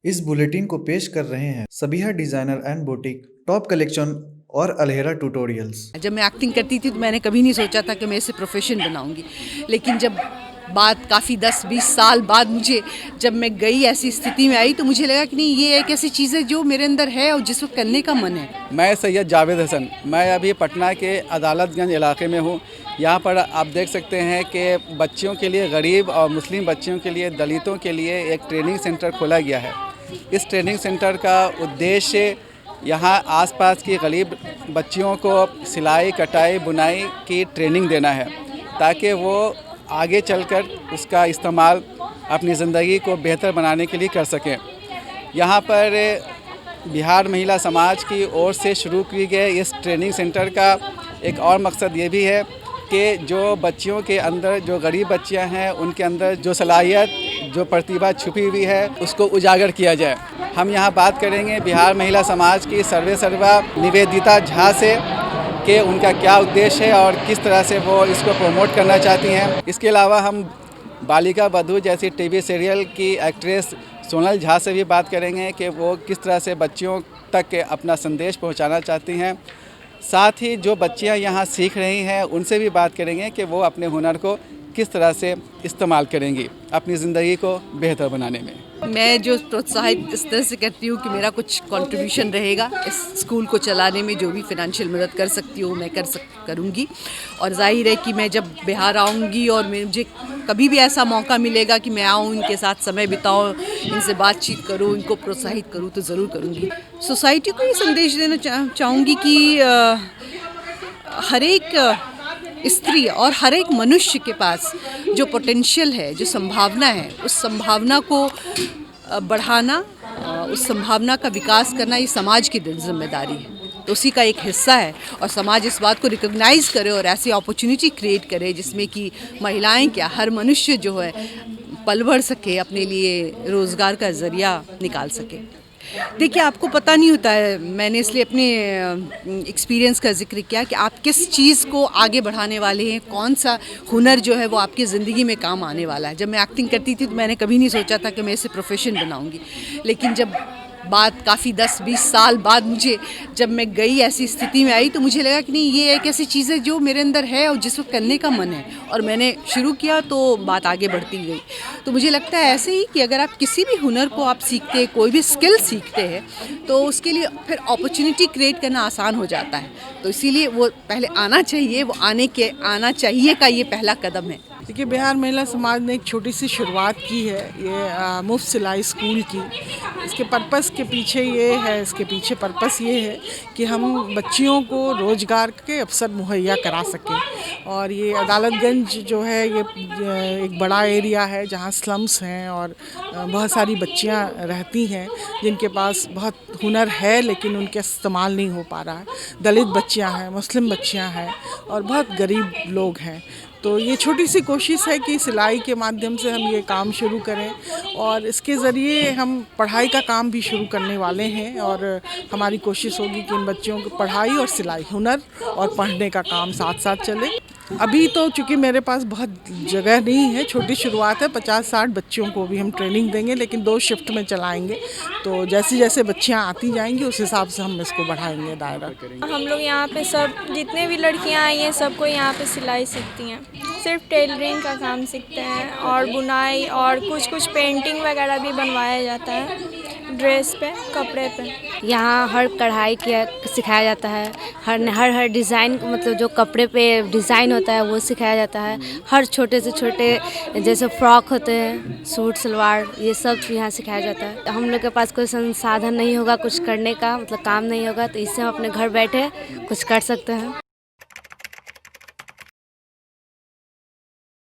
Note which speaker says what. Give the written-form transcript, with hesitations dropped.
Speaker 1: इस बुलेटिन को पेश कर रहे हैं Sabiha designer and boutique, top collection और अलहेरा ट्यूटोरियल्स।
Speaker 2: जब मैं एक्टिंग करती थी तो मैंने कभी नहीं सोचा था कि मैं इसे प्रोफेशन बनाऊंगी, लेकिन जब बात काफ़ी 10-20 साल बाद जब मैं गई ऐसी स्थिति में आई तो मुझे लगा कि नहीं, ये एक ऐसी चीज़ है जो मेरे अंदर है और जिसको करने का मन है।
Speaker 3: मैं सैयद जावेद हसन, मैं अभी पटना के अदालतगंज इलाके में हूँ। यहाँ पर आप देख सकते हैं कि बच्चियों के लिए, गरीब और मुस्लिम बच्चियों के लिए, दलितों के लिए एक ट्रेनिंग सेंटर खोला गया है। इस ट्रेनिंग सेंटर का उद्देश्य यहाँ आसपास की गरीब बच्चियों को सिलाई, कटाई, बुनाई की ट्रेनिंग देना है, ताकि वो आगे चलकर उसका इस्तेमाल अपनी ज़िंदगी को बेहतर बनाने के लिए कर सकें। यहाँ पर बिहार महिला समाज की ओर से शुरू की गए इस ट्रेनिंग सेंटर का एक और मकसद ये भी है कि जो बच्चियों के अंदर, जो गरीब बच्चियाँ हैं, उनके अंदर जो सलाहियत, जो प्रतिभा छुपी हुई है, उसको उजागर किया जाए। हम यहाँ बात करेंगे बिहार महिला समाज की सर्वे सर्वा निवेदिता झा से कि उनका क्या उद्देश्य है और किस तरह से वो इसको प्रमोट करना चाहती हैं। इसके अलावा हम बालिका बधू जैसी टीवी सीरियल की एक्ट्रेस सोनल झा से भी बात करेंगे कि वो किस तरह से बच्चियों तक अपना संदेश पहुंचाना चाहती हैं। साथ ही जो बच्चियां यहाँ सीख रही हैं उनसे भी बात करेंगे कि वो अपने हुनर को किस तरह से इस्तेमाल करेंगी अपनी ज़िंदगी को बेहतर बनाने में।
Speaker 2: मैं जो प्रोत्साहित इस तरह से करती हूँ कि मेरा कुछ कंट्रीब्यूशन रहेगा इस स्कूल को चलाने में, जो भी फिनेंशियल मदद कर सकती हूँ मैं करूँगी। और जाहिर है कि मैं जब बिहार आऊँगी और मुझे कभी भी ऐसा मौका मिलेगा कि मैं आऊँ, इनके साथ समय बिताऊँ, इनसे बातचीत करूँ, इनको प्रोत्साहित करूँ, तो ज़रूर करूँगी। सोसाइटी को ये संदेश देना चाहूँगी कि हर एक स्त्री और हर एक मनुष्य के पास जो पोटेंशियल है, जो संभावना है, उस संभावना को बढ़ाना, उस संभावना का विकास करना, ये समाज की जिम्मेदारी है। तो उसी का एक हिस्सा है और समाज इस बात को रिकॉग्नाइज करे और ऐसी अपॉर्चुनिटी क्रिएट करे जिसमें कि महिलाएं क्या, हर मनुष्य जो है पल बढ़ सके, अपने लिए रोज़गार का ज़रिया निकाल सके। देखिए, आपको पता नहीं होता है, मैंने इसलिए अपने एक्सपीरियंस का जिक्र किया कि आप किस चीज़ को आगे बढ़ाने वाले हैं, कौन सा हुनर जो है वो आपकी ज़िंदगी में काम आने वाला है। जब मैं एक्टिंग करती थी तो मैंने कभी नहीं सोचा था कि मैं इसे प्रोफेशन बनाऊंगी, लेकिन जब बात काफ़ी 10-20 साल बाद जब मैं गई ऐसी स्थिति में आई तो मुझे लगा कि नहीं, ये एक ऐसी चीज़ है जो मेरे अंदर है और जिसको करने का मन है, और मैंने शुरू किया तो बात आगे बढ़ती गई। तो मुझे लगता है ऐसे ही कि अगर आप किसी भी हुनर को आप सीखते हैं, कोई भी स्किल सीखते हैं, तो उसके लिए फिर अपॉर्चुनिटी क्रिएट करना आसान हो जाता है। तो इसीलिए वो पहले आना चाहिए, वो आना चाहिए का ये पहला कदम है।
Speaker 4: देखिए, बिहार महिला समाज ने एक छोटी सी शुरुआत की है, ये मुफ्त सिलाई स्कूल की। इसके पर्पस के पीछे ये है, इसके पीछे पर्पस ये है कि हम बच्चियों को रोज़गार के अवसर मुहैया करा सकें। और ये अदालतगंज जो है, ये एक बड़ा एरिया है जहाँ स्लम्स हैं और बहुत सारी बच्चियाँ रहती हैं जिनके पास बहुत हुनर है लेकिन उनके इस्तेमाल नहीं हो पा रहा है। दलित बच्चियाँ हैं, मुस्लिम बच्चियाँ हैं और बहुत गरीब लोग हैं। तो ये छोटी सी कोशिश है कि सिलाई के माध्यम से हम ये काम शुरू करें और इसके ज़रिए हम पढ़ाई का काम भी शुरू करने वाले हैं। और हमारी कोशिश होगी कि इन बच्चियों को पढ़ाई और सिलाई, हुनर और पढ़ने का काम साथ साथ चले। अभी तो चूँकि मेरे पास बहुत जगह नहीं है, छोटी शुरुआत है, 50-60 बच्चियों को भी हम ट्रेनिंग देंगे, लेकिन 2 शिफ्ट में चलाएंगे। तो जैसे जैसे बच्चियाँ आती जाएंगी उस हिसाब से हम इसको बढ़ाएंगे दायरा।
Speaker 5: हम लोग यहाँ पे सब जितने भी लड़कियाँ आई हैं सबको यहाँ पे सिलाई सीखती हैं, सिर्फ टेलरिंग का काम सीखते हैं और बुनाई और कुछ पेंटिंग वगैरह भी बनवाया जाता है ड्रेस पे, कपड़े पे।
Speaker 6: यहाँ हर कढ़ाई किया सिखाया जाता है, हर डिज़ाइन, मतलब जो कपड़े पे डिज़ाइन होता है वो सिखाया जाता है। हर छोटे से छोटे जैसे फ्रॉक होते हैं, सूट सलवार, ये सब यहाँ सिखाया जाता है। हम लोग के पास कोई संसाधन नहीं होगा कुछ करने का, मतलब काम नहीं होगा, तो इससे हम अपने घर बैठे कुछ कर सकते हैं।